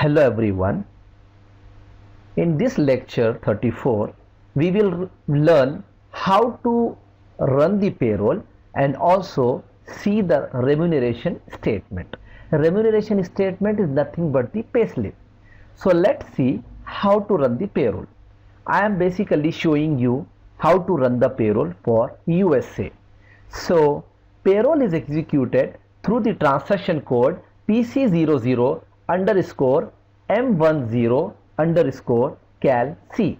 Hello everyone. In this lecture 34, we will learn how to run the payroll and also see the remuneration statement. Remuneration statement is nothing but the payslip. So let's see how to run the payroll. I am basically showing you how to run the payroll for USA. So payroll is executed through the transaction code PC00 underscore M10 underscore cal C.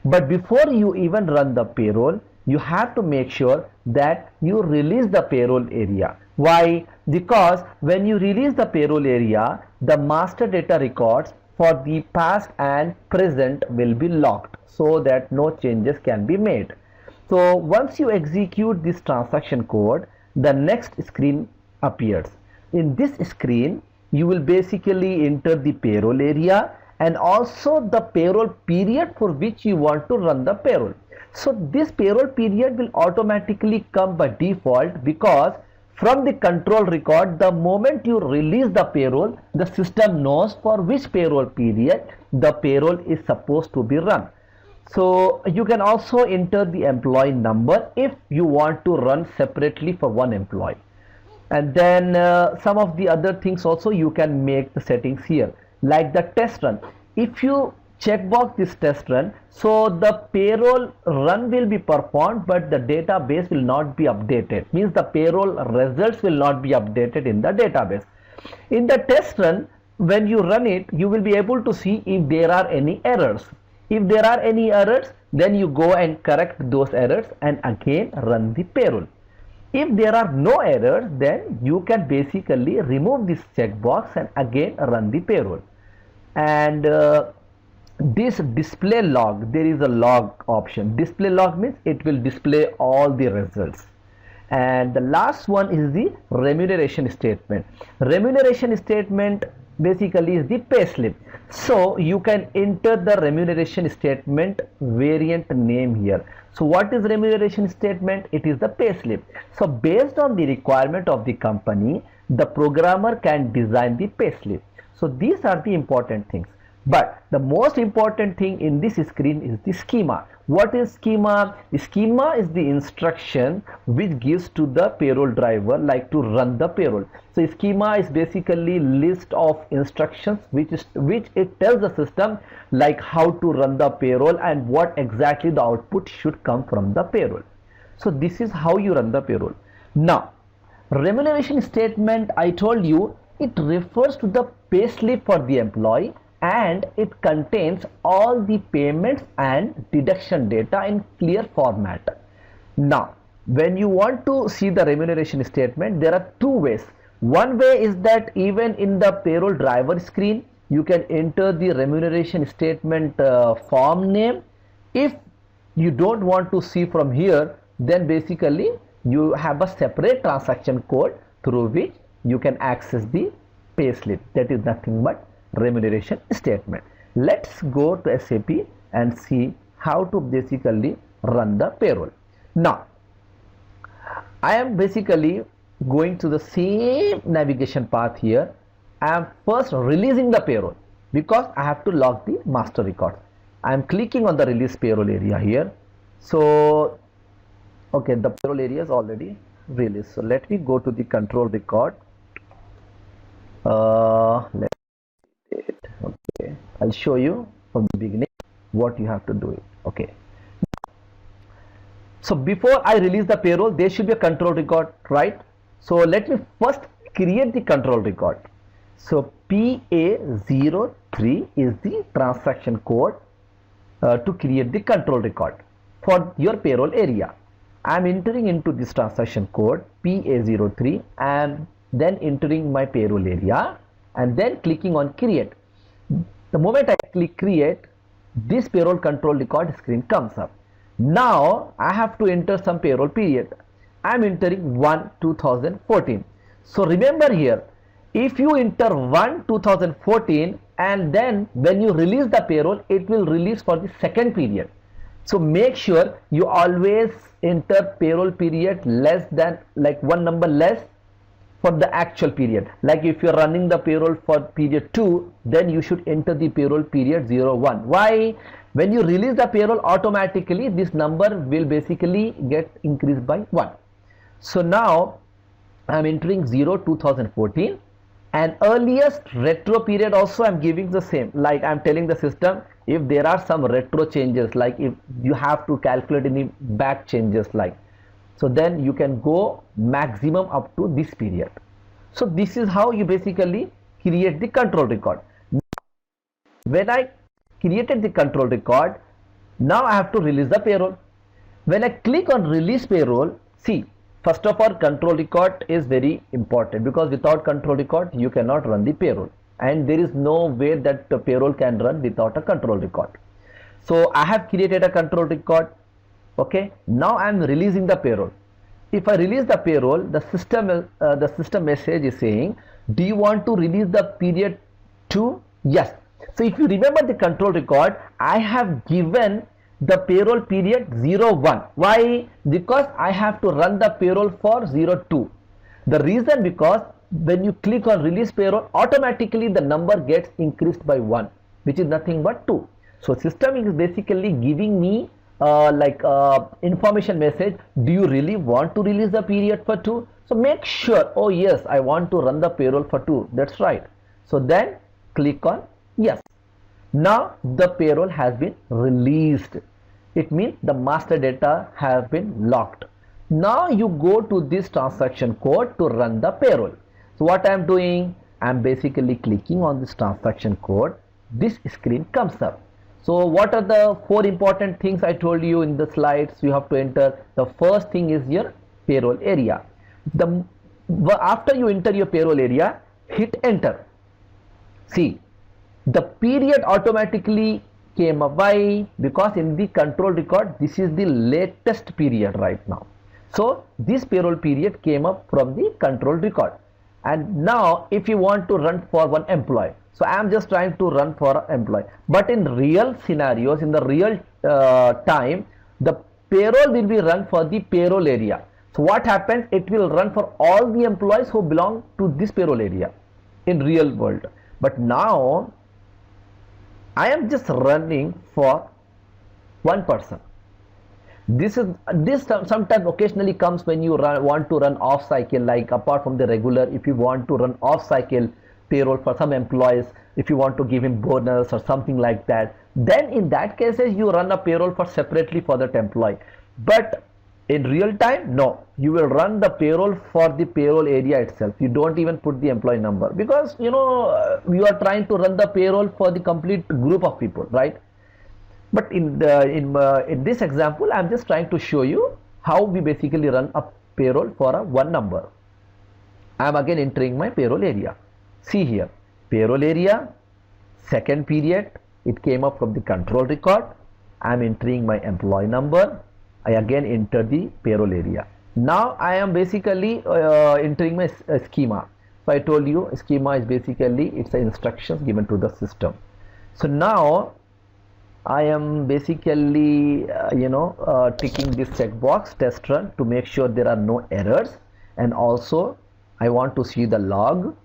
But before you even run the payroll, you have to make sure that you release the payroll area. Why? Because when you release the payroll area, the master data records for the past and present will be locked so that no changes can be made. So once you execute this transaction code, the next screen appears. In this screen, you will basically enter the payroll area and also the payroll period for which you want to run the payroll. So this payroll period will automatically come by default because from the control record, the moment you release the payroll, the system knows for which payroll period the payroll is supposed to be run. So you can also enter the employee number if you want to run separately for one employee. And then some of the other things also you can make the settings here, like the test run. If you checkbox this test run, so the payroll run will be performed but the database will not be updated, means the payroll results will not be updated in the database. In the test run, when you run it, you will be able to see if there are any errors. If there are any errors, then you go and correct those errors and again run the payroll. If there are no errors, then you can basically remove this checkbox and again run the payroll. And this display log, there is a log option. Display log means it will display all the results. And the last one is the remuneration statement. Remuneration statement basically is the payslip. So you can enter the remuneration statement variant name here. So what is remuneration statement? It is the payslip. So based on the requirement of the company, the programmer can design the payslip. So these are the important things. But the most important thing in this screen is the schema. What is schema? The schema is the instruction which gives to the payroll driver like to run the payroll. So schema is basically list of instructions which it tells the system like how to run the payroll and what exactly the output should come from the payroll. So this is how you run the payroll. Now, remuneration statement, I told you, it refers to the payslip for the employee and it contains all the payments and deduction data in clear format. Now, when you want to see the remuneration statement, there are two ways. One way is that even in the payroll driver screen, you can enter the remuneration statement form name. If you don't want to see from here, then basically you have a separate transaction code through which you can access the payslip. That is nothing but remuneration statement. Let's go to SAP and see how to basically run the payroll. Now, I am basically going to the same navigation path here. I am first releasing the payroll because I have to log the master record. I am clicking on the release payroll area here. So, okay, the payroll area is already released. So let me go to the control record. Okay, I'll show you from the beginning what you have to do it. Okay, so before I release the payroll, there should be a control record, right? So let me first create the control record. So PA03 is the transaction code to create the control record for your payroll area. I am entering into this transaction code PA03 and then entering my payroll area and then clicking on create. The moment I click create, this payroll control record screen comes up. Now I have to enter some payroll period. I am entering 1/2014. So remember here, if you enter 1/2014 and then when you release the payroll, it will release for the second period. So make sure you always enter payroll period less than like one number less for the actual period. Like if you're running the payroll for period 2, then you should enter the payroll period 01. Why? When you release the payroll, automatically this number will basically get increased by 1. So now I'm entering 0 2014, and earliest retro period also I'm giving the same. Like I'm telling the system, if there are some retro changes, like if you have to calculate any back changes, like, so then you can go maximum up to this period. So this is how you basically create the control record. When I created the control record, now I have to release the payroll. When I click on release payroll, see, first of all, control record is very important, because without control record you cannot run the payroll, and there is no way that the payroll can run without a control record. So I have created a control record. Okay, now I am releasing the payroll. If I release the payroll, the system message is saying, do you want to release the period 2? Yes. So if you remember the control record, I have given the payroll period 01. Why? Because I have to run the payroll for 02. The reason, because when you click on release payroll, automatically the number gets increased by 1, which is nothing but 2. So system is basically giving me information message, do you really want to release the period for 2? So make sure, oh yes, I want to run the payroll for 2. That's right. So then click on yes. Now the payroll has been released. It means the master data has been locked. Now you go to this transaction code to run the payroll. So what I am doing, I am basically clicking on this transaction code. This screen comes up. So what are the 4 important things I told you in the slides you have to enter? The first thing is your payroll area. After you enter your payroll area, hit enter. See, the period automatically came up. Why? Because in the control record, this is the latest period right now. So this payroll period came up from the control record. And now if you want to run for one employee, so I am just trying to run for an employee, but in real scenarios, in the real time, the payroll will be run for the payroll area. So what happens, it will run for all the employees who belong to this payroll area in real world. But now I am just running for one person. This sometimes occasionally comes when you want to run off cycle, like apart from the regular, if you want to run off cycle payroll for some employees, if you want to give him bonus or something like that, then in that cases you run a payroll for separately for that employee. But in real time, no, you will run the payroll for the payroll area itself. You don't even put the employee number, because you are trying to run the payroll for the complete group of people, right? But in this example, I'm just trying to show you how we basically run a payroll for a one number. I'm again entering my payroll area. See here, payroll area, second period, it came up from the control record. I'm entering my employee number. I again enter the payroll area. Now I am basically entering my schema. So I told you schema is basically, it's the instructions given to the system. So now I am basically ticking this checkbox test run to make sure there are no errors, and also I want to see the log,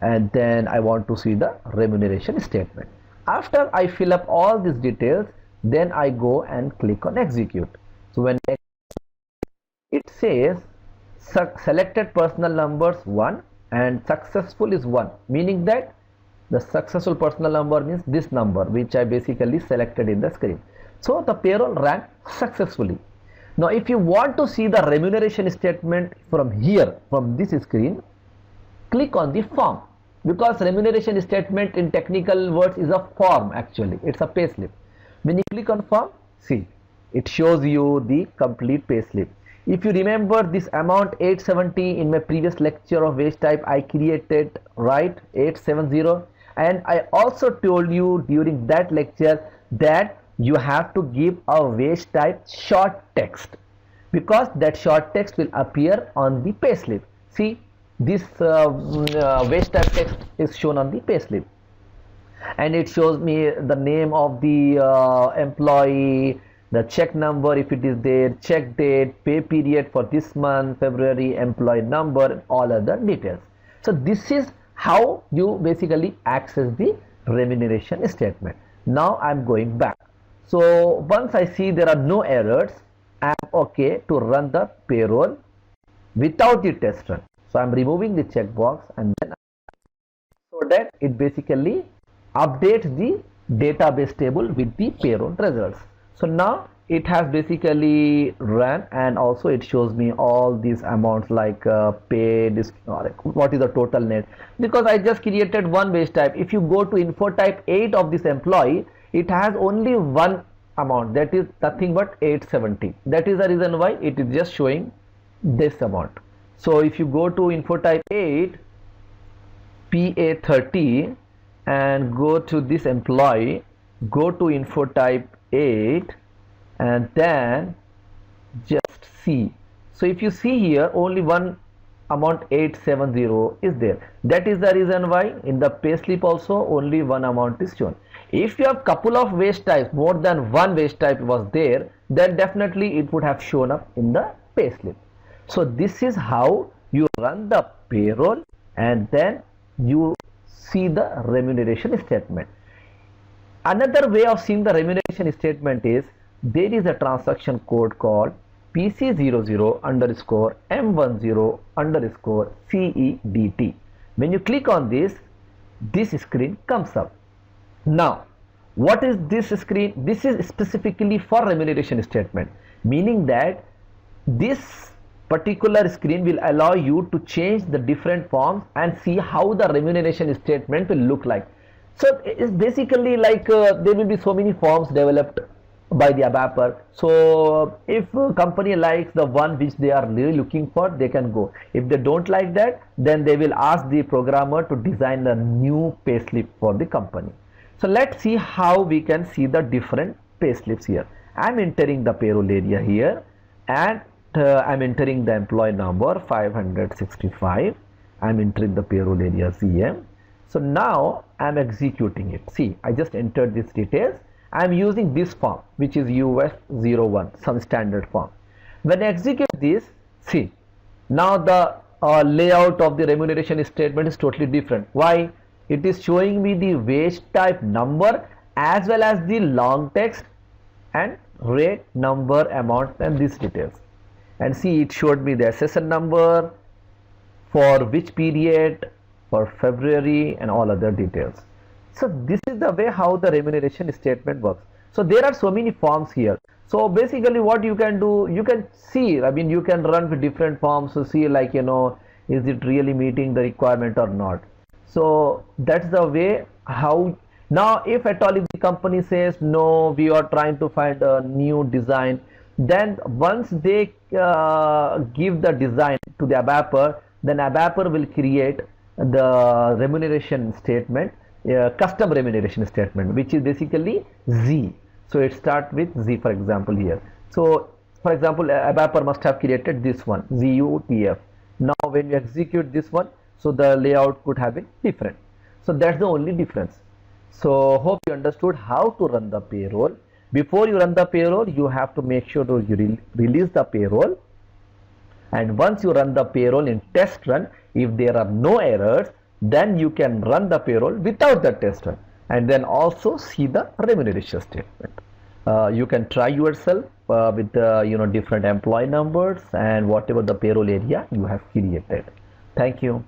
and then I want to see the remuneration statement. After I fill up all these details, then I go and click on execute. So when it says selected personal numbers 1 and successful is 1, meaning that the successful personal number means this number which I basically selected in the screen. So the payroll ran successfully. Now if you want to see the remuneration statement from here, from this screen, click on the form, because remuneration statement in technical words is a form, actually it's a payslip. When you click on form, see, it shows you the complete payslip. If you remember this amount 870 in my previous lecture of wage type, I created, right, 870, and I also told you during that lecture that you have to give a wage type short text, because that short text will appear on the payslip. See, this wage type text is shown on the payslip, and it shows me the name of the employee, the check number if it is there, check date, pay period for this month, February, employee number, all other details. So this is how you basically access the remuneration statement. Now I'm going back. So once I see there are no errors, I'm okay to run the payroll without the test run. So I'm removing the checkbox, and then so that it basically updates the database table with the payroll results. So now it has basically run, and also it shows me all these amounts like pay, what is the total net, because I just created one wage type. If you go to info type 8 of this employee, it has only one amount, that is nothing but 870. That is the reason why it is just showing this amount. So if you go to info type 8 PA30 and go to this employee, go to info type 8 and then just see. So if you see here, only one amount 870 is there. That is the reason why in the payslip also only one amount is shown. If you have couple of wage types, more than one wage type was there, then definitely it would have shown up in the payslip. So this is how you run the payroll, and then you see the remuneration statement. Another way of seeing the remuneration statement is, there is a transaction code called PC00 underscore M10 underscore CEDT. When you click on this, this screen comes up. Now, what is this screen? This is specifically for remuneration statement, meaning that this particular screen will allow you to change the different forms and see how the remuneration statement will look like. So it's basically like there will be so many forms developed by the ABAPer. So if a company likes the one which they are really looking for, they can go. If they don't like that, then they will ask the programmer to design a new payslip for the company. So let's see how we can see the different payslips here. I'm entering the payroll area here, and I'm entering the employee number 565. I'm entering the payroll area CM. So now I'm executing it. See, I just entered these details. I'm using this form, which is US01, some standard form. When I execute this, see, now the layout of the remuneration statement is totally different. Why? It is showing me the wage type number as well as the long text and rate, number, amount, and these details. And see, it showed me the SSN number, for which period, for February, and all other details. So this is the way how the remuneration statement works. So there are so many forms here. So basically what you can do, you can see, I mean, you can run with different forms to see, like, is it really meeting the requirement or not. So that's the way how. Now if at all if the company says no, we are trying to find a new design, then once they give the design to the ABAPer, then ABAPer will create the remuneration statement, custom remuneration statement, which is basically Z. So it starts with Z, for example, here. So for example, ABAPer must have created this one, ZUTF. Now when you execute this one, so the layout could have been different. So that's the only difference. So hope you understood how to run the payroll. Before you run the payroll, you have to make sure that you release the payroll. And once you run the payroll in test run, if there are no errors, then you can run the payroll without the test run, and then also see the remuneration statement. You can try yourself with the different employee numbers and whatever the payroll area you have created. Thank you.